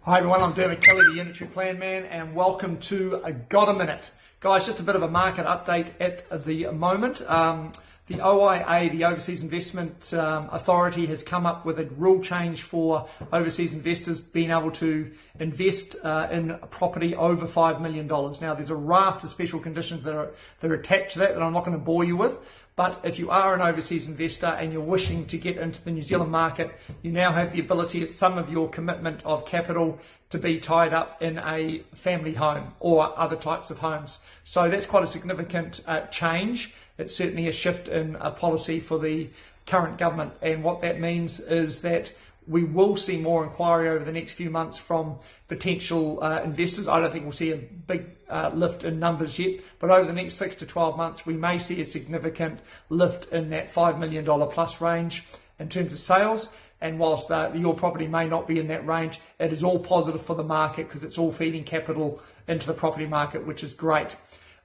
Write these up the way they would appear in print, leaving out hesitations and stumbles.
Hi everyone, I'm Dermot, the Unitary Plan Man, and welcome to Got a Minute. Guys, just a bit of a market update at the moment. The OIA, the Overseas Investment Authority, has come up with a rule change for overseas investors being able to invest in property over $5 million. Now, there's a raft of special conditions that are attached to that I'm not going to bore you with. But if you are an overseas investor and you're wishing to get into the New Zealand market, you now have the ability of some of your commitment of capital to be tied up in a family home or other types of homes. So that's quite a significant change. It's certainly a shift in policy for the current government. And what that means is that we will see more inquiry over the next few months from potential investors. I don't think we'll see a big lift in numbers yet, but over the next 6 to 12 months, we may see a significant lift in that $5 million plus range in terms of sales. And whilst your property may not be in that range, it is all positive for the market because it's all feeding capital into the property market, which is great.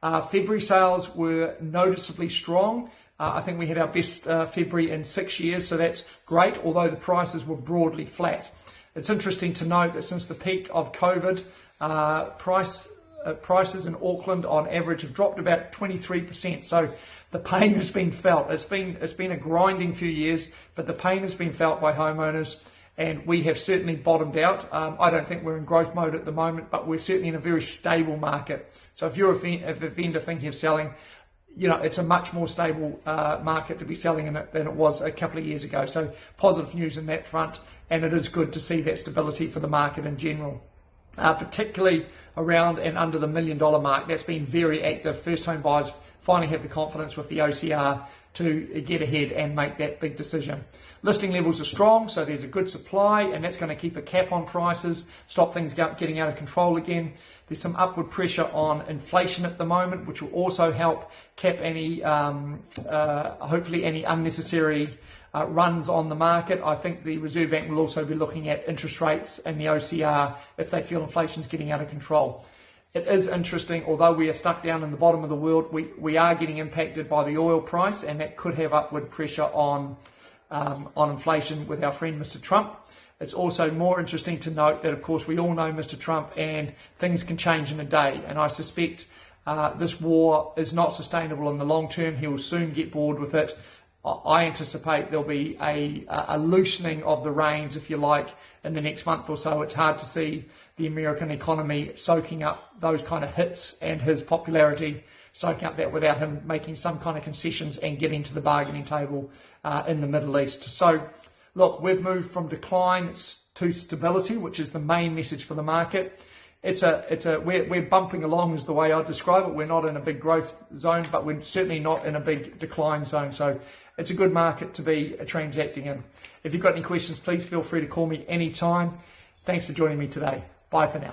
February sales were noticeably strong. I think we had our best February in 6 years, so that's great, although the prices were broadly flat. It's interesting to note that since the peak of COVID, prices in Auckland on average have dropped about 23%. So the pain has been felt. It's been a grinding few years, but the pain has been felt by homeowners, and we have certainly bottomed out. I don't think we're in growth mode at the moment, but we're certainly in a very stable market. So if you're a vendor thinking of selling, it's a much more stable market to be selling in it than it was a couple of years ago. So positive news in that front, and it is good to see that stability for the market in general, particularly around and under the $1 million mark. That's been very active. First home buyers finally have the confidence with the OCR to get ahead and make that big decision. Listing levels are strong, so there's a good supply, and that's going to keep a cap on prices, stop things getting out of control again. There's some upward pressure on inflation at the moment, which will also help cap any, hopefully any unnecessary runs on the market. I think the Reserve Bank will also be looking at interest rates and the OCR if they feel inflation's getting out of control. It is interesting, although we are stuck down in the bottom of the world, we are getting impacted by the oil price, and that could have upward pressure on inflation with our friend Mr. Trump. It's also more interesting to note that, of course, we all know Mr. Trump, and things can change in a day. And I suspect this war is not sustainable in the long term. He will soon get bored with it. I anticipate there'll be a loosening of the reins, if you like, in the next month or so. It's hard to see the American economy soaking up those kind of hits and his popularity, soaking up that without him making some kind of concessions and getting to the bargaining table in the Middle East. So, look, we've moved from decline to stability, which is the main message for the market. We're bumping along is the way I'd describe it. We're not in a big growth zone, but we're certainly not in a big decline zone. So it's a good market to be transacting in. If you've got any questions, please feel free to call me anytime. Thanks for joining me today. Bye for now.